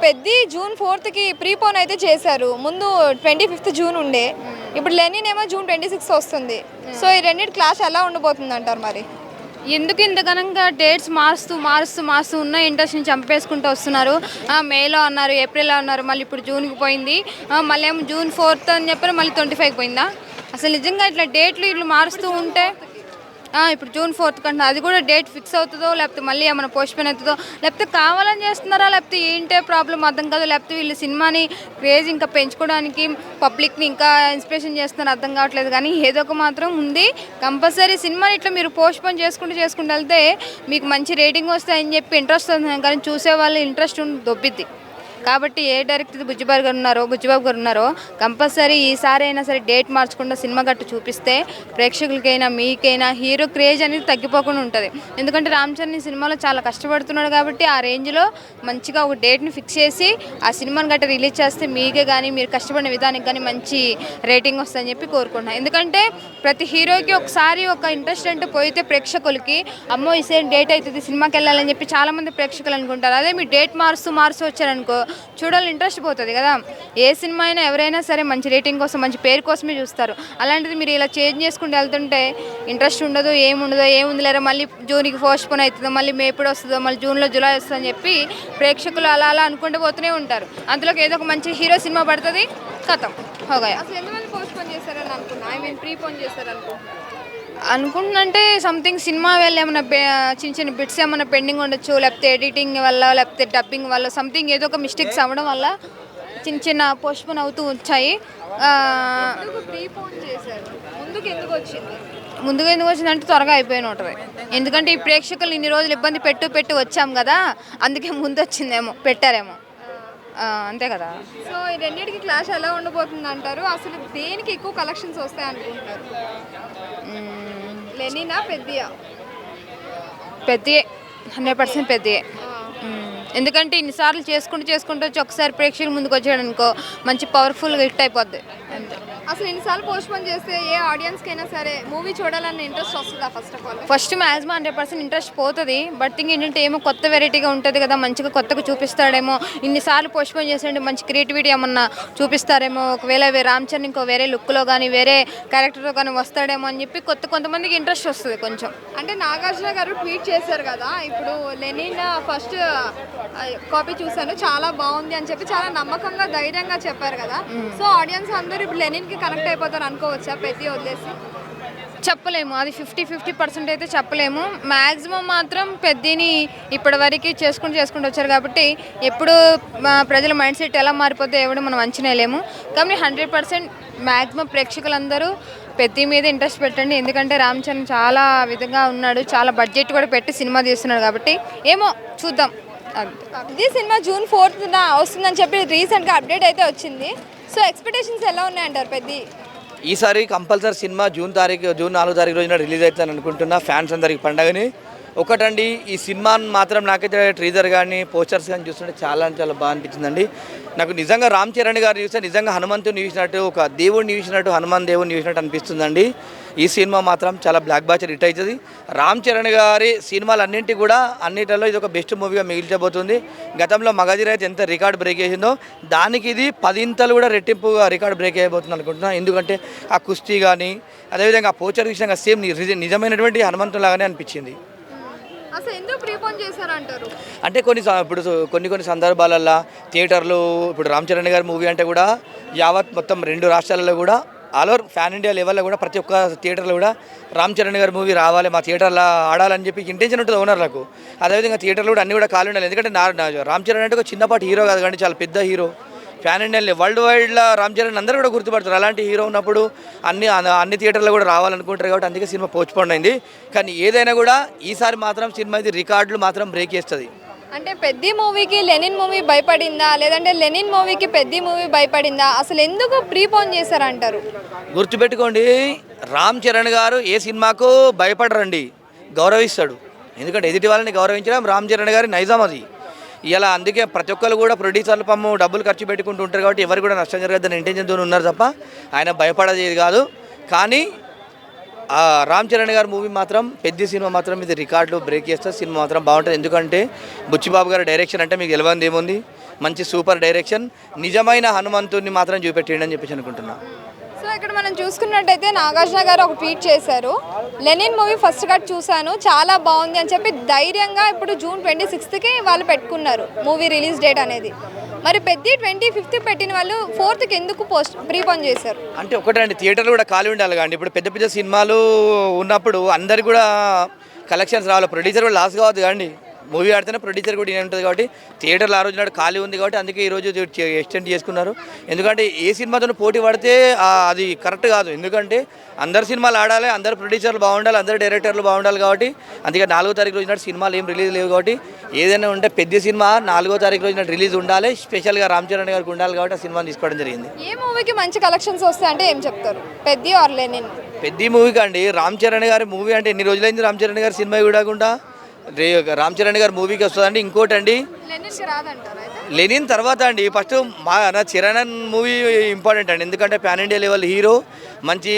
Peddi June 4కి prepone అయితే చేశారు. ముందు 25th జూన్ ఉండే, ఇప్పుడు లెనిన్ ఏమో జూన్ 26 వస్తుంది. సో ఈ రెండింటి క్లాష్ ఎలా ఉండబోతుంది అంటారు మరి? ఎందుకు ఇంత ఘనంగా డేట్స్ మారుస్తూ ఉన్న ఇంట్రెస్ట్ని చంపేసుకుంటూ వస్తున్నారు. మేలో అన్నారు, ఏప్రిల్లో అన్నారు, మళ్ళీ ఇప్పుడు జూన్కి పోయింది, మళ్ళీ ఏమో జూన్ 4th అని చెప్పారు, మళ్ళీ 25 పోయిందా? అసలు నిజంగా ఇట్లా డేట్లు ఇట్లా మారుస్తూ ఉంటే ఇప్పుడు జూన్ 4th కంటే అది కూడా డేట్ ఫిక్స్ అవుతుందో, లేకపోతే మళ్ళీ ఏమైనా పోస్ట్పోన్ అవుతుందో, లేకపోతే కావాలని చేస్తున్నారా, లేకపోతే ఏంటే ప్రాబ్లం అర్థం కాదు, లేకపోతే వీళ్ళు సినిమాని క్రేజ్ ఇంకా పెంచుకోవడానికి పబ్లిక్ని ఇంకా ఇన్స్పిరేషన్ చేస్తున్నారు అర్థం కావట్లేదు. కానీ ఏదో ఒక మాత్రం ఉంది, కంపల్సరీ సినిమాని ఇట్లా మీరు పోస్ట్పోన్ చేసుకుంటూ వెళ్తే మీకు మంచి రేటింగ్ వస్తాయని చెప్పి ఇంట్రెస్ట్ వస్తుంది, కానీ చూసే వాళ్ళు ఇంట్రెస్ట్ దొబ్బిద్ది. కాబట్టి ఏ డైరెక్టర్ బుజ్జిబాబు గారు ఉన్నారో కంపల్సరీ ఈసారి అయినా సరే డేట్ మార్చకుండా సినిమా గట్టు చూపిస్తే ప్రేక్షకులకైనా మీకైనా హీరో క్రేజ్ అనేది తగ్గిపోకుండా ఉంటుంది. ఎందుకంటే రామ్ చరణ్ ఈ సినిమాలో చాలా కష్టపడుతున్నాడు కాబట్టి ఆ రేంజ్లో మంచిగా ఒక డేట్ని ఫిక్స్ చేసి ఆ సినిమాని గట్ట రిలీజ్ చేస్తే మీకే కానీ మీరు కష్టపడిన విధానికి కానీ మంచి రేటింగ్ వస్తుందని చెప్పి కోరుకుంటున్నాను. ఎందుకంటే ప్రతి హీరోకి ఒకసారి ఒక ఇంట్రెస్ట్ అంటే పోయితే ప్రేక్షకులకి అమ్మో ఈ సేమ్ డేట్ అవుతుంది సినిమాకి వెళ్ళాలని చెప్పి చాలామంది ప్రేక్షకులు అనుకుంటారు. అదే మీరు డేట్ మారుస్తూ వచ్చారనుకో చూడాలని ఇంట్రెస్ట్ పోతుంది కదా. ఏ సినిమా అయినా ఎవరైనా సరే మంచి రేటింగ్ కోసం మంచి పేరు కోసమే చూస్తారు. అలాంటిది మీరు ఇలా చేంజ్ చేసుకుంటూ వెళ్తుంటే ఇంట్రెస్ట్ ఉండదు, ఏముంది లేరా మళ్ళీ జూన్కి పోస్ట్పోన్ అవుతుందో, మళ్ళీ మే ఎప్పుడు వస్తుందో, మళ్ళీ జూన్లో జూలై వస్తుందని చెప్పి ప్రేక్షకులు అలా అనుకుంటూ పోతూనే ఉంటారు. అందులోకి ఏదో ఒక మంచి హీరో సినిమా పడుతుంది, కథం హోగాయ. అసలు ఎందువల్ల పోస్ట్పోన్ చేశారని అనుకున్నా, ప్రీపోన్ అనుకుంటున్నంటే సంథింగ్ సినిమా వల్ల ఏమైనా చిన్న బిట్స్ ఏమైనా పెండింగ్ ఉండొచ్చు, లేకపోతే ఎడిటింగ్ వల్ల, లేకపోతే డబ్బింగ్ వల్ల సంథింగ్ ఏదో ఒక మిస్టేక్స్ అవ్వడం వల్ల చిన్న పోస్ట్పోన్ అవుతూ వచ్చాయి. ముందుగా ఎందుకు వచ్చిందంటే త్వరగా అయిపోయిన ఉంటుంది. ఎందుకంటే ఈ ప్రేక్షకులు ఇన్ని రోజులు ఇబ్బంది పెట్టి వచ్చాం కదా, అందుకే ముందు వచ్చిందేమో, పెట్టారేమో, అంతే కదా. సో ఈ రెండింటికి క్లాష్ ఎలా ఉండబోతుంది అంటారు? అసలు దేనికి ఎక్కువ కలెక్షన్స్ వస్తాయి అనుకుంటున్నారు? లెనినా పెద్దియా? పెద్దయే, 100% పెద్దయే. ఎందుకంటే ఇన్నిసార్లు చేసుకుంటూ వచ్చి ఒకసారి ప్రేక్షకుల ముందుకు వచ్చాడు అనుకో మంచి పవర్ఫుల్గా హిట్ అయిపోద్ది అంతే. అసలు ఎన్నిసార్లు పోస్ట్పోన్ చేస్తే ఏ ఆడియన్స్కి అయినా సరే మూవీ చూడాలన్న ఇంట్రెస్ట్ వస్తుందా? ఫస్ట్ మ్యాక్సిమం 100% ఇంట్రెస్ట్ పోతుంది. బట్ థింగ్ ఏంటంటే ఏమో కొత్త వెరైటీగా ఉంటుంది కదా, మంచిగా కొత్తగా చూపిస్తాడేమో, ఇన్నిసార్లు పోస్ట్పోన్ చేసేయండి మంచి క్రియేటివిటీ ఏమన్నా చూపిస్తారేమో, ఒకవేళ రామ్ చరణ్ ఇంకో వేరే లుక్లో కానీ వేరే క్యారెక్టర్లో కానీ వస్తాడేమో అని చెప్పి కొంతమందికి ఇంట్రెస్ట్ వస్తుంది కొంచెం. అంటే నాగార్జున గారు ట్వీట్ చేశారు కదా, ఇప్పుడు లెనిన్ ఫస్ట్ కాపీ చూసాను చాలా బాగుంది అని చెప్పి చాలా నమ్మకంగా ధైర్యంగా చెప్పారు కదా. సో ఆడియన్స్ అందరూ ఇప్పుడు లెనిన్కి కనెక్ట్ అయిపోతారు అనుకోవచ్చా పెద్ద వదిలేసి? చెప్పలేము, అది 50% అయితే చెప్పలేము. మ్యాక్సిమం మాత్రం పెద్దని ఇప్పటి వరకు చేసుకుంటూ వచ్చారు కాబట్టి ఎప్పుడు ప్రజల మైండ్ సెట్ ఎలా మారిపోతే ఎవడో మనం అంచనా లేము. కానీ 100% మ్యాక్సిమం ప్రేక్షకులందరూ పెద్ద మీద ఇంట్రెస్ట్ పెట్టండి. ఎందుకంటే రామ్ చరణ్ చాలా విధంగా ఉన్నాడు, చాలా బడ్జెట్ కూడా పెట్టి సినిమా తీస్తున్నాడు కాబట్టి ఏమో చూద్దాం. ఇది సినిమా జూన్ 4th వస్తుందని చెప్పి రీసెంట్గా అప్డేట్ అయితే వచ్చింది. సో ఎక్స్పెక్టేషన్స్ ఎలా ఉన్నాయంటారు పెద్ద? ఈసారి కంపల్సరీ సినిమా జూన్ 4 తారీఖు రోజున రిలీజ్ అవుతుందని అనుకుంటున్నా. ఫ్యాన్స్ అందరికి పండగని ఒకటండి, ఈ సినిమాని మాత్రం నాకైతే ట్రీజర్ కానీ పోస్టర్స్ కానీ చూస్తుంటే చాలా బాగా అనిపించిందండి. నాకు నిజంగా రామ్ చరణ్ గారు చూస్తే నిజంగా హనుమంతుని చూసినట్టు, ఒక దేవుడిని చూసినట్టు, హనుమాన్ దేవుడిని చూసినట్టు అనిపిస్తుందండి. ఈ సినిమా మాత్రం చాలా బ్లాక్ బాస్టర్ హిట్ అవుతుంది. రామ్ చరణ్ గారి అన్నిటిలో ఇది ఒక బెస్ట్ మూవీగా మిగిల్చబోతుంది. గతంలో మగధీర అయితే ఎంత రికార్డ్ బ్రేక్ చేసిందో దానికి ఇది 10 కూడా రెట్టింపుగా రికార్డ్ బ్రేక్ అయిపోతుంది అనుకుంటున్నాను. ఎందుకంటే ఆ కుస్తీ కానీ అదేవిధంగా ఆ పోస్టర్ విషయంగా సేమ్ నిజమైనటువంటి హనుమంతులాగానే అనిపించింది. అసలు ఎందుకు ప్రీపోన్ చేశారంటారు? అంటే కొన్ని సందర్భాలలో థియేటర్లు ఇప్పుడు రామ్ చరణ్ గారి మూవీ అంటే కూడా యావత్ మొత్తం 2 రాష్ట్రాలలో కూడా ఆల్ ఓవర్ ఫ్యాన్ ఇండియా లెవెల్లో కూడా ప్రతి ఒక్క థియేటర్లో కూడా రామ్ చరణ్ గారి మూవీ రావాలి, మా థియేటర్లో ఆడాలని చెప్పి ఇంటెన్షన్ ఉంటుంది ఓనర్లకు. అదేవిధంగా థియేటర్లు కూడా అన్నీ కూడా ఖాళీ ఉండాలి. ఎందుకంటే రామ్ చరణ్ అంటే ఒక చిన్నపాటి హీరో కాదు కానీ చాలా పెద్ద హీరో. ఫ్యాన్ ఇండియా వరల్డ్ వైడ్లో రామ్ చరణ్ అందరూ కూడా గుర్తుపడతారు. అలాంటి హీరో ఉన్నప్పుడు అన్ని థియేటర్లో కూడా రావాలనుకుంటారు కాబట్టి అందుకే సినిమా పోస్ట్పోన్ అయింది. కానీ ఏదైనా కూడా ఈసారి మాత్రం సినిమా ఇది రికార్డులు మాత్రం బ్రేక్ చేస్తుంది. అంటే పెద్ద మూవీకి లెనిన్ మూవీ భయపడిందా, లేదంటే లెనిన్ మూవీకి పెద్ద మూవీ భయపడిందా? అసలు ఎందుకు ప్రీపోన్ చేశారంటారు? గుర్తుపెట్టుకోండి, రామ్ చరణ్ గారు ఏ సినిమాకు భయపడరండి, గౌరవిస్తాడు. ఎందుకంటే ఎదుటి వాళ్ళని గౌరవించడం రామ్ చరణ్ గారి నైజాం అది. ఇలా అందుకే ప్రతి ఒక్కరు కూడా ప్రొడ్యూసర్లు డబ్బులు ఖర్చు పెట్టుకుంటూ ఉంటారు కాబట్టి ఎవరు కూడా నష్టం జరగద్దని ఇంటెన్షన్తో ఉన్నారు తప్ప ఆయన భయపడేది కాదు. కానీ రామ్ చరణ్ గారి మూవీ మాత్రం పెద్ద సినిమా మాత్రం ఇది రికార్డులు బ్రేక్ చేస్తే సినిమా మాత్రం బాగుంటుంది. ఎందుకంటే బుచ్చిబాబు గారి డైరెక్షన్ అంటే మీకు తెలియదు ఏముంది, మంచి సూపర్ డైరెక్షన్, నిజమైన హనుమంతుడిని మాత్రం చూపెట్టిండని చెప్పేసి అనుకుంటున్నా. సో ఇక్కడ మనం చూసుకున్నట్టయితే నాగార్జున గారు ఒక ట్వీట్ చేశారు, లెనిన్ మూవీ ఫస్ట్ కట్ చూశాను చాలా బాగుంది అని చెప్పి ధైర్యంగా ఇప్పుడు జూన్ 26కి వాళ్ళు పెట్టుకున్నారు మూవీ రిలీజ్ డేట్ అనేది. మరి పెద్ద 25th పెట్టిన వాళ్ళు 4th ఎందుకు ప్రీపోన్ చేశారు? అంటే ఒకటండి, థియేటర్లు కూడా ఖాళీ ఉండాలి కానీ ఇప్పుడు పెద్ద పెద్ద సినిమాలు ఉన్నప్పుడు అందరికి కూడా కలెక్షన్స్ రావాలి, ప్రొడ్యూసర్ కూడా లాస్ కావద్దు కానీ. మూవీ ఆడితేనే ప్రొడ్యూసర్ కూడా ఉంటుంది కాబట్టి థియేటర్లో ఆ రోజు నాడు ఖాళీ ఉంది కాబట్టి అందుకే ఈరోజు ఎక్స్టెండ్ చేసుకున్నారు. ఎందుకంటే ఏ సినిమాతో పోటీ పడితే అది కరెక్ట్ కాదు. ఎందుకంటే అందరు సినిమాలు ఆడాలి, అందరు ప్రొడ్యూసర్లు బాగుండాలి, అందరు డైరెక్టర్లు బాగుండాలి కాబట్టి. అందుకే 4వ తారీఖు రోజు నాడు సినిమాలు ఏం రిలీజ్ లేవు కాబట్టి ఏదైనా ఉంటే పెద్ద సినిమా 4వ తారీఖు రోజు నాడు రిలీజ్ ఉండాలి, స్పెషల్గా రామ్ చరణ్ గారికి ఉండాలి కాబట్టి ఆ సినిమాని తీసుకోవడం జరిగింది. ఏ మూవీకి మంచి కలెక్షన్స్ వస్తాయంటే ఏం చెప్తారు, పెద్ద ఆర్ లెనిన్? పెద్ద మూవీకి అండి, రామ్ చరణ్ గారి మూవీ అంటే ఎన్ని రోజులైంది రామ్ చరణ్ గారి సినిమా చూడకుండా. రామ్ చరణ్ గారి మూవీకి వస్తుందండి. ఇంకోటి అండి, లెనిన్కి రాదంటారా? లెనిన్ తర్వాత అండి ఫస్ట్ నా చరణ్ మూవీ ఇంపార్టెంట్ అండి. ఎందుకంటే పాన్ ఇండియా లెవెల్ హీరో, మంచి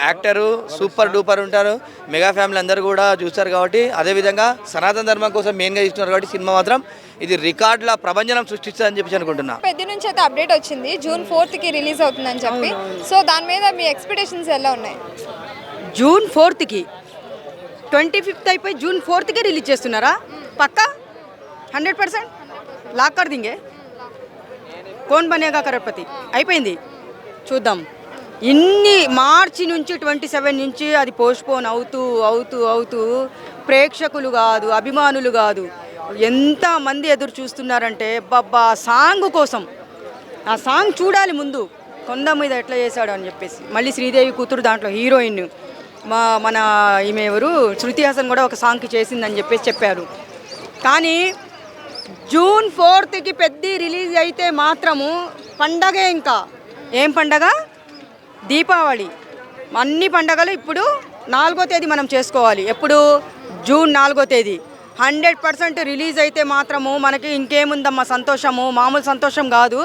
యాక్టరు, సూపర్ డూపర్ ఉంటారు, మెగా ఫ్యామిలీ అందరూ కూడా చూస్తారు కాబట్టి. అదేవిధంగా సనాతన ధర్మం కోసం మెయిన్గా ఇస్తున్నారు కాబట్టి సినిమా మాత్రం ఇది రికార్డుల ప్రభంజనం సృష్టిస్తుందని చెప్పి అనుకుంటున్నా. పెద్ద నుంచి అయితే అప్డేట్ వచ్చింది జూన్ 4th రిలీజ్ అవుతుందని చెప్పి. సో దాని మీద మీ ఎక్స్పెక్టేషన్స్ ఎలా ఉన్నాయి? జూన్ 4th 25th అయిపోయి జూన్ 4th రిలీజ్ చేస్తున్నారా? పక్కా 100% లాక్ కర్ దింగే. కోన్ బనేగా కరోడ్పతి అయిపోయింది, చూద్దాం. ఇన్ని మార్చి నుంచి 27 నుంచి అది పోస్ట్పోన్ అవుతూ అవుతూ అవుతూ ప్రేక్షకులు కాదు, అభిమానులు కాదు, ఎంతమంది ఎదురు చూస్తున్నారంటే బాబా సాంగ్ కోసం. ఆ సాంగ్ చూడాలి ముందు, కొండ మీద ఎట్లా చేశాడు అని చెప్పేసి. మళ్ళీ శ్రీదేవి కూతురు దాంట్లో హీరోయిన్, మన ఈమె ఎవరు శృతి హాసన్ కూడా ఒక సాంగ్కి చేసిందని చెప్పేసి చెప్పారు. కానీ జూన్ 4th పెద్ద రిలీజ్ అయితే మాత్రము పండగే. ఇంకా ఏం పండగ? దీపావళి. అన్ని పండగలు ఇప్పుడు 4వ తేదీ మనం చేసుకోవాలి. ఎప్పుడు? జూన్ 4వ తేదీ 100% రిలీజ్ అయితే మాత్రము మనకి ఇంకేముందమ్మా సంతోషము, మామూలు సంతోషం కాదు.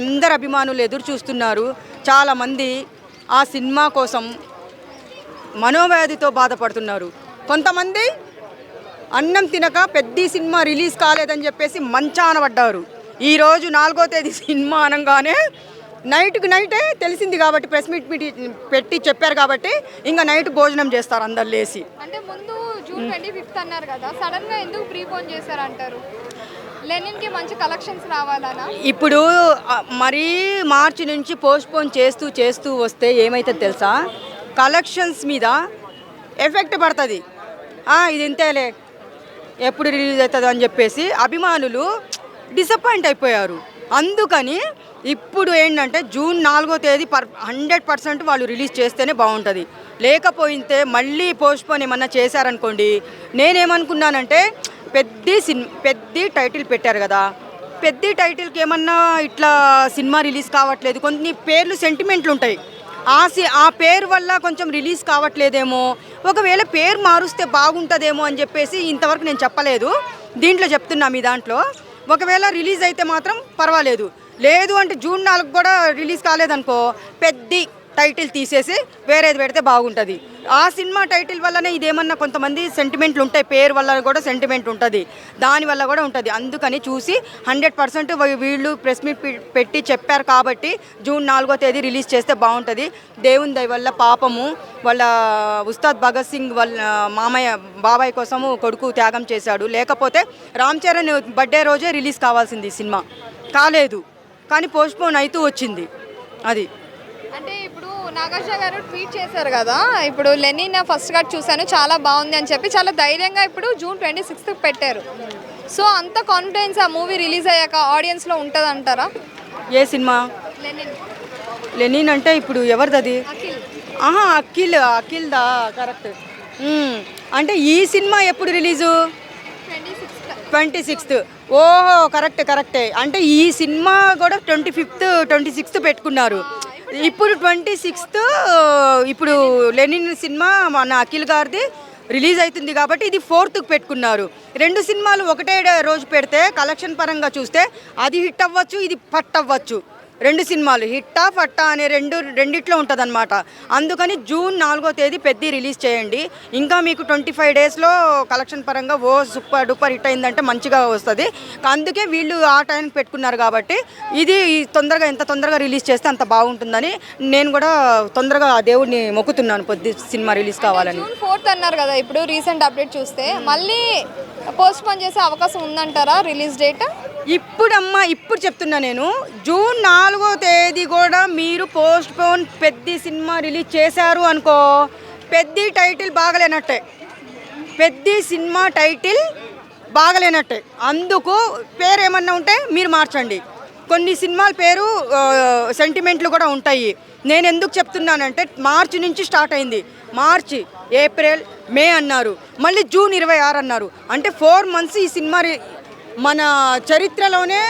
అందరు అభిమానులు ఎదురు చూస్తున్నారు. చాలామంది ఆ సినిమా కోసం మనోవ్యాధితో బాధపడుతున్నారు. కొంతమంది అన్నం తినక పెద్ద సినిమా రిలీజ్ కాలేదని చెప్పేసి మంచాన పడ్డారు. ఈరోజు 4వ తేదీ సినిమా అనగానే నైట్కి నైటే తెలిసింది కాబట్టి ప్రెస్ మీట్ పెట్టి చెప్పారు కాబట్టి ఇంకా నైట్ భోజనం చేస్తారు అందరు లేసి. అంటే ముందు జూన్ 25th అన్నారు కదా, సడన్ గా ఎందుకు ప్రీపోన్ చేశారు అంటారు? లెనిన్కి మంచి కలెక్షన్స్ రావాలనా? ఇప్పుడు మరీ మార్చి నుంచి పోస్ట్పోన్ చేస్తూ చేస్తూ వస్తే ఏమైతుంది తెలుసా? కలెక్షన్స్ మీద ఎఫెక్ట్ పడుతుంది. ఇది ఇంతేలే, ఎప్పుడు రిలీజ్ అవుతుంది అని చెప్పేసి అభిమానులు డిసప్పాయింట్ అయిపోయారు. అందుకని ఇప్పుడు ఏంటంటే జూన్ 4వ తేదీ 100% వాళ్ళు రిలీజ్ చేస్తేనే బాగుంటుంది. లేకపోతే మళ్ళీ పోస్ట్పోన్ ఏమన్నా చేశారనుకోండి. నేనేమనుకున్నానంటే పెద్ద టైటిల్ పెట్టారు కదా, పెద్ద టైటిల్కి ఏమన్నా ఇట్లా సినిమా రిలీజ్ కావట్లేదు, కొన్ని పేర్లు సెంటిమెంట్లు ఉంటాయి, ఆ పేరు వల్ల కొంచెం రిలీజ్ కావట్లేదేమో, ఒకవేళ పేరు మారుస్తే బాగుంటుందేమో అని చెప్పేసి ఇంతవరకు నేను చెప్పలేదు. దీంట్లో చెప్తున్నా మీ దాంట్లో. ఒకవేళ రిలీజ్ అయితే మాత్రం పర్వాలేదు, లేదు అంటే జూన్ 4 కూడా రిలీజ్ కాలేదనుకో పెద్ద టైటిల్ తీసేసి వేరేది పెడితే బాగుంటుంది. ఆ సినిమా టైటిల్ వల్లనే ఇదేమన్నా కొంతమంది సెంటిమెంట్లు ఉంటాయి, పేరు వల్ల కూడా సెంటిమెంట్ ఉంటుంది, దానివల్ల కూడా ఉంటుంది. అందుకని చూసి 100% వీళ్ళు ప్రెస్ మీట్ పెట్టి చెప్పారు కాబట్టి జూన్ 4వ తేదీ రిలీజ్ చేస్తే బాగుంటుంది. దేవుని దయ వల్ల పాపము వాళ్ళ ఉస్తాద్ భగత్ సింగ్ వాళ్ళ బాబాయ్ కోసము కొడుకు త్యాగం చేశాడు. లేకపోతే రామ్ చరణ్ బర్త్డే రోజే రిలీజ్ కావాల్సింది సినిమా, కాలేదు. కానీ పోస్ట్పోన్ అవుతూ వచ్చింది. అది అంటే ఇప్పుడు నాగార్జున గారు ట్వీట్ చేశారు కదా, ఇప్పుడు లెనిన్ ఫస్ట్ కట్ చూశాను చాలా బాగుంది అని చెప్పి చాలా ధైర్యంగా ఇప్పుడు జూన్ 26th పెట్టారు. సో అంత కాన్ఫిడెన్స్ ఆ మూవీ రిలీజ్ అయ్యాక ఆడియన్స్లో ఉంటుంది అంటారా? ఏ సినిమా? లెనిన్. లెనిన్ అంటే ఇప్పుడు ఎవరిది? అఖిల్. అఖిల్దా? కరెక్ట్. అంటే ఈ సినిమా ఎప్పుడు రిలీజు? 26th. ఓహో, కరెక్టే. అంటే ఈ సినిమా కూడా 25th 26th పెట్టుకున్నారు. ఇప్పుడు 26th ఇప్పుడు లెనిన్ సినిమా మన అఖిల్ గారిది రిలీజ్ అవుతుంది కాబట్టి ఇది 4th పెట్టుకున్నారు. రెండు సినిమాలు ఒకటే రోజు పెడితే కలెక్షన్ పరంగా చూస్తే అది హిట్ అవ్వచ్చు, ఇది పట్ అవ్వచ్చు. రెండు సినిమాలు హిట్టా ఫట్టా అనే రెండిట్లో ఉంటుంది అనమాట. అందుకని జూన్ 4వ తేదీ పెద్ద రిలీజ్ చేయండి. ఇంకా మీకు 25 డేస్లో కలెక్షన్ పరంగా సూపర్ డూపర్ హిట్ అయిందంటే మంచిగా వస్తుంది. అందుకే వీళ్ళు ఆ టైంకి పెట్టుకున్నారు కాబట్టి ఇది ఎంత తొందరగా రిలీజ్ చేస్తే అంత బాగుంటుందని నేను కూడా తొందరగా ఆ దేవుడిని మొక్కుతున్నాను పొద్దు సినిమా రిలీజ్ కావాలని. జూన్ 4th అన్నారు కదా, ఇప్పుడు రీసెంట్ అప్డేట్ చూస్తే మళ్ళీ పోస్ట్ పోన్ చేసే అవకాశం ఉందంటారా రిలీజ్ డేట్? ఇప్పుడు చెప్తున్నా నేను, జూన్ 4వ తేదీ కూడా మీరు పోస్ట్ పోన్ పెద్ద సినిమా రిలీజ్ చేశారు అనుకో, పెద్ద టైటిల్ బాగలేనట్టే, పెద్ద సినిమా టైటిల్ బాగలేనట్టే. అందుకు పేరు ఏమన్నా ఉంటే మీరు మార్చండి. కొన్ని సినిమాల పేరు సెంటిమెంట్లు కూడా ఉంటాయి. నేను ఎందుకు చెప్తున్నానంటే మార్చి నుంచి స్టార్ట్ అయింది. మార్చి, ఏప్రిల్, మే అన్నారు, మళ్ళీ జూన్ 26 అన్నారు. అంటే 4 months ఈ సినిమా మన చరిత్రలోనే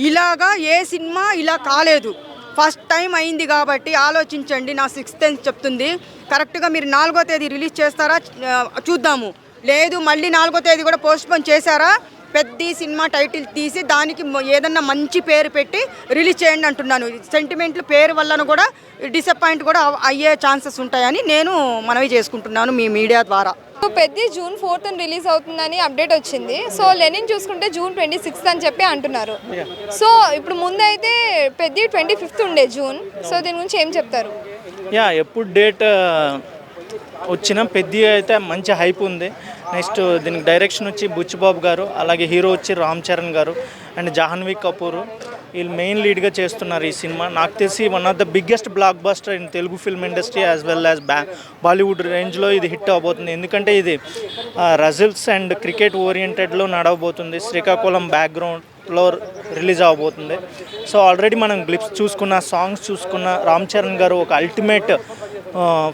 ఇలాగా ఏ సినిమా ఇలా కాలేదు. ఫస్ట్ టైం అయింది కాబట్టి ఆలోచించండి. నా 6th సెన్స్ చెప్తుంది. కరెక్ట్గా మీరు 4వ తేదీ రిలీజ్ చేస్తారా చూద్దాము. లేదు మళ్ళీ 4వ తేదీ కూడా పోస్ట్పోన్ చేశారా, పెద్ద సినిమా టైటిల్ తీసి దానికి ఏదన్నా మంచి పేరు పెట్టి రిలీజ్ చేయండి అంటున్నాను. సెంటిమెంట్లు పేరు వలన కూడా డిసప్పాయింట్ కూడా అయ్యే ఛాన్సెస్ ఉంటాయని నేను మనవి చేసుకుంటున్నాను మీ మీడియా ద్వారా. పెద్ద జూన్ 4th రిలీజ్ అవుతుందని అప్డేట్ వచ్చింది. సో లెనిన్ చూసుకుంటే జూన్ 26th అని చెప్పి అంటున్నారు. సో ఇప్పుడు ముందైతే పెద్ద 25th ఉండే జూన్. సో దీని గురించి ఏం చెప్తారు? ఎప్పుడు డేట్ వచ్చిన పెద్ద అయితే మంచి హైప్ ఉంది. నెక్స్ట్ దీనికి డైరెక్షన్ వచ్చి బుచ్చిబాబు గారు, అలాగే హీరో వచ్చి రామ్ చరణ్ గారు అండ్ జాహ్నవి కపూర్, వీళ్ళు మెయిన్ లీడ్గా చేస్తున్నారు ఈ సినిమా. నాకు తెలిసి one of the biggest block buster in Telugu film industry as well as Bollywood రేంజ్లో ఇది హిట్ అవబోతుంది. ఎందుకంటే ఇది రిజల్ట్స్ అండ్ క్రికెట్ ఓరియంటెడ్లో నడవబోతుంది. శ్రీకాకుళం బ్యాక్గ్రౌండ్లో రిలీజ్ అవ్వబోతుంది. సో ఆల్రెడీ మనం గ్లిప్స్ చూసుకున్న, సాంగ్స్ చూసుకున్న, రామ్ చరణ్ గారు ఒక అల్టిమేట్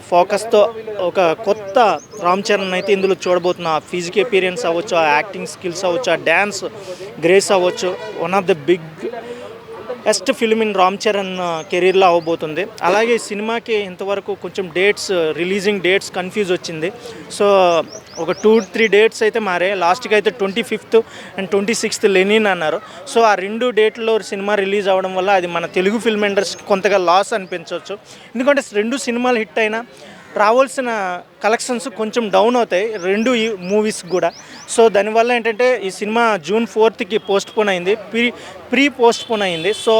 ఫోకస్తో ఒక కొత్త రామ్ చరణ్ అయితే ఇందులో చూడబోతున్నా. ఆ ఫిజికల్ అపీరియన్స్ అవ్వచ్చు, ఆ యాక్టింగ్ స్కిల్స్ అవ్వచ్చు, ఆ డ్యాన్స్ గ్రేస్ అవ్వచ్చు, one of the best film in Ram Charan కెరీర్లో అవ్వబోతుంది. అలాగే ఈ సినిమాకి ఇంతవరకు కొంచెం రిలీజింగ్ డేట్స్ కన్ఫ్యూజ్ వచ్చింది. సో ఒక 2-3 డేట్స్ అయితే మారే. లాస్ట్కి అయితే 25th అండ్ 26th లెనిన్ అన్నారు. సో ఆ 2 డేట్లో సినిమా రిలీజ్ అవ్వడం వల్ల అది మన తెలుగు ఫిల్మ్ ఇండస్ట్రీకి కొంతగా లాస్ అనిపించవచ్చు. ఎందుకంటే 2 సినిమాలు హిట్ అయినా రావాల్సిన కలెక్షన్స్ కొంచెం డౌన్ అవుతాయి 2 మూవీస్ కూడా. సో దానివల్ల ఏంటంటే ఈ cinema June 4th post phone అయింది, ప్రీ పోస్ట్ పోన్ అయింది. సో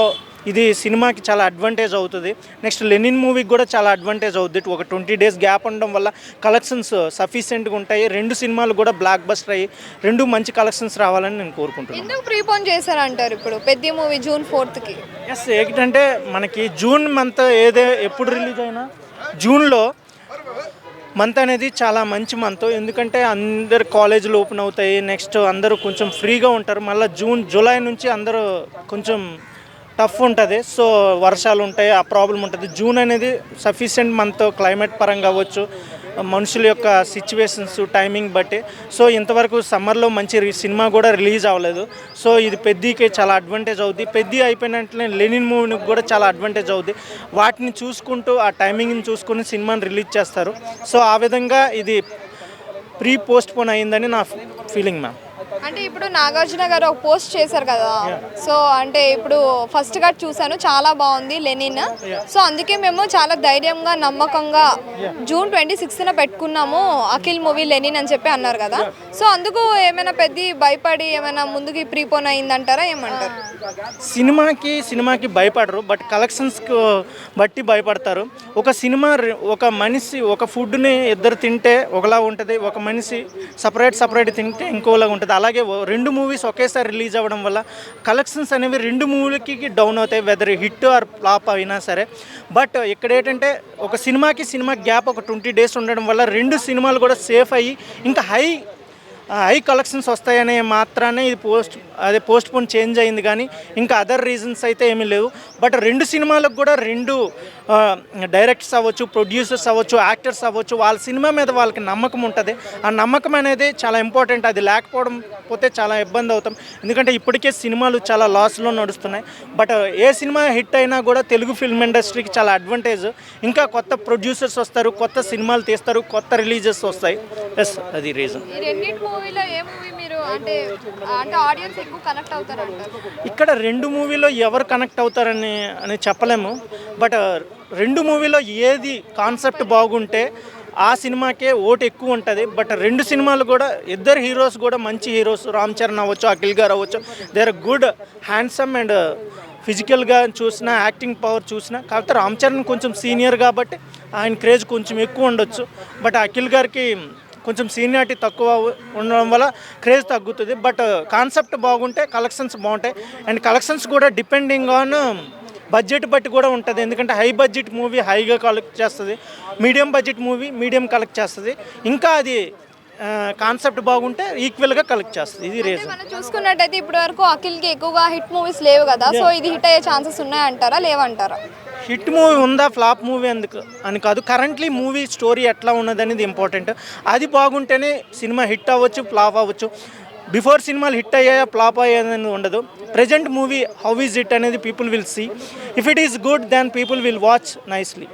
ఇది సినిమాకి చాలా అడ్వాంటేజ్ అవుతుంది. నెక్స్ట్ లెనిన్ మూవీకి కూడా చాలా అడ్వాంటేజ్ అవుతుంది. ఒక 20 days గ్యాప్ ఉండడం వల్ల కలెక్షన్స్ సఫిషియెంట్గా ఉంటాయి. 2 సినిమాలు కూడా బ్లాక్ బస్టర్ అయ్యి 2 మంచి కలెక్షన్స్ రావాలని నేను కోరుకుంటున్నాను. ఎందుకు ప్రీపోన్ చేశారంటారు ఇప్పుడు పెద్ద మూవీ జూన్ 4th? ఎస్, ఏంటంటే మనకి జూన్ మంత్ ఎప్పుడు రిలీజ్ అయినా జూన్లో మంత్ అనేది చాలా మంచి మంత్. ఎందుకంటే అందరు కాలేజీలు ఓపెన్ అవుతాయి, నెక్స్ట్ అందరూ కొంచెం ఫ్రీగా ఉంటారు. మళ్ళీ జూలై నుంచి అందరూ కొంచెం టఫ్ ఉంటుంది. సో వర్షాలు ఉంటాయి, ఆ ప్రాబ్లం ఉంటుంది. జూన్ అనేది సఫిషియెంట్ మంత్ క్లైమేట్ పరంగా అవ్వచ్చు, మనుషుల యొక్క సిచ్యువేషన్స్ టైమింగ్ బట్టి. సో ఇంతవరకు సమ్మర్లో మంచి సినిమా కూడా రిలీజ్ అవ్వలేదు. సో ఇది పెద్దకి చాలా అడ్వాంటేజ్ అవుద్ది. పెద్ద అయిపోయినట్లే లెనిన్ మూవీకి కూడా చాలా అడ్వాంటేజ్ అవుద్ది. వాటిని చూసుకుంటూ ఆ టైమింగ్ని చూసుకుని సినిమాని రిలీజ్ చేస్తారు. సో ఆ విధంగా ఇది ప్రీ పోస్ట్ పోన్ అయిందని నా ఫీలింగ్ మ్యామ్. అంటే ఇప్పుడు నాగార్జున గారు ఒక పోస్ట్ చేశారు కదా, సో అంటే ఇప్పుడు ఫస్ట్ గా చూసాను, చాలా బాగుంది లెనిన్. సో అందుకే మేము చాలా ధైర్యంగా నమ్మకంగా జూన్ 26th పెట్టుకున్నాము అఖిల్ మూవీ లెనిన్ అని చెప్పి అన్నారు కదా. సో అందుకు ఏమైనా పెద్ద భయపడి ఏమైనా ముందుకి ప్రీపోన్ అయిందంటారా, ఏమంటారు? సినిమాకి భయపడరు, బట్ కలెక్షన్స్ బట్టి భయపడతారు. ఒక మనిషి ఒక ఫుడ్ని ఇద్దరు తింటే ఒకలా ఉంటుంది, ఒక మనిషి సపరేట్ తింటే ఇంకోలా ఉంటుంది. అలాగే 2 మూవీస్ ఒకేసారి రిలీజ్ అవ్వడం వల్ల కలెక్షన్స్ అనేవి 2 మూవీలకి డౌన్ అవుతాయి, వెదర్ హిట్ ఆర్ ఫ్లాప్ అయినా సరే. బట్ ఇక్కడ ఏంటంటే ఒక సినిమాకి గ్యాప్ ఒక 20 days ఉండడం వల్ల 2 సినిమాలు కూడా సేఫ్ అయ్యి ఇంకా హై కలెక్షన్స్ వస్తాయనే మాత్రానే ఇది పోస్ట్ పోన్ చేంజ్ అయింది, కానీ ఇంకా అదర్ రీజన్స్ అయితే ఏమీ లేవు. బట్ 2 సినిమాలకు కూడా 2 డైరెక్టర్స్ అవ్వచ్చు, ప్రొడ్యూసర్స్ అవ్వచ్చు, యాక్టర్స్ అవ్వచ్చు, వాళ్ళ సినిమా మీద వాళ్ళకి నమ్మకం ఉంటుంది. ఆ నమ్మకం అనేది చాలా ఇంపార్టెంట్. అది లేకపోవడం పోతే చాలా ఇబ్బంది అవుతాం. ఎందుకంటే ఇప్పటికే సినిమాలు చాలా లాస్లో నడుస్తున్నాయి. బట్ ఏ సినిమా హిట్ అయినా కూడా తెలుగు ఫిల్మ్ ఇండస్ట్రీకి చాలా అడ్వాంటేజ్. ఇంకా కొత్త ప్రొడ్యూసర్స్ వస్తారు, కొత్త సినిమాలు తీస్తారు, కొత్త రిలీజెస్ వస్తాయి. ఎస్, అది రీజన్. ఈ రెండింటి మూవీలో ఏ మూవీ మీరు అంటే అంటే ఆడియన్స్ ఎక్కువ కనెక్ట్ అవుతారు అంటారు? ఇక్కడ 2 మూవీలో ఎవరు కనెక్ట్ అవుతారని చెప్పలేము. బట్ 2 మూవీలో ఏది కాన్సెప్ట్ బాగుంటే ఆ సినిమాకే ఓటు ఎక్కువ ఉంటుంది. బట్ 2 సినిమాలు కూడా ఇద్దరు హీరోస్ కూడా మంచి హీరోస్. రామ్ చరణ్ అవ్వచ్చు, అఖిల్ గారు అవ్వచ్చు. They are good, handsome and ఫిజికల్గా చూసినా, యాక్టింగ్ పవర్ చూసినా. కాకపోతే రామ్ చరణ్ కొంచెం సీనియర్ కాబట్టి ఆయన క్రేజ్ కొంచెం ఎక్కువ ఉండొచ్చు. బట్ అఖిల్ గారికి కొంచెం సీనియారిటీ తక్కువ ఉండడం వల్ల క్రేజ్ తగ్గుతుంది. బట్ కాన్సెప్ట్ బాగుంటే కలెక్షన్స్ బాగుంటాయి. అండ్ కలెక్షన్స్ కూడా డిపెండింగ్ ఆన్ బడ్జెట్ బట్టి కూడా ఉంటుంది. ఎందుకంటే హై బడ్జెట్ మూవీ హైగా కలెక్ట్ చేస్తుంది, medium budget movie medium collect చేస్తుంది. ఇంకా అది కాన్సెప్ట్ బాగుంటే ఈక్వల్గా కలెక్ట్ చేస్తుంది. ఇది రీజన్. మనం చూసుకున్నట్టయితే ఇప్పటి వరకు అఖిల్కి ఎక్కువగా హిట్ మూవీస్ లేవు కదా, సో ఇది హిట్ అయ్యే ఛాన్సెస్ ఉన్నాయంటారా లేవంటారా? హిట్ మూవీ ఉందా, ఫ్లాప్ మూవీ ఎందుకు అని కాదు, కరెంట్లీ మూవీ స్టోరీ ఎట్లా ఉన్నది అనేది ఇంపార్టెంట్. అది బాగుంటేనే సినిమా హిట్ అవ్వచ్చు, ఫ్లాప్ అవ్వచ్చు. బిఫోర్ సినిమాలు హిట్ అయ్యాయా ఫ్లాప్ అయ్యాయని ఉండదు. Present movie how is it అనేది people will see. If it is good then people will watch nicely.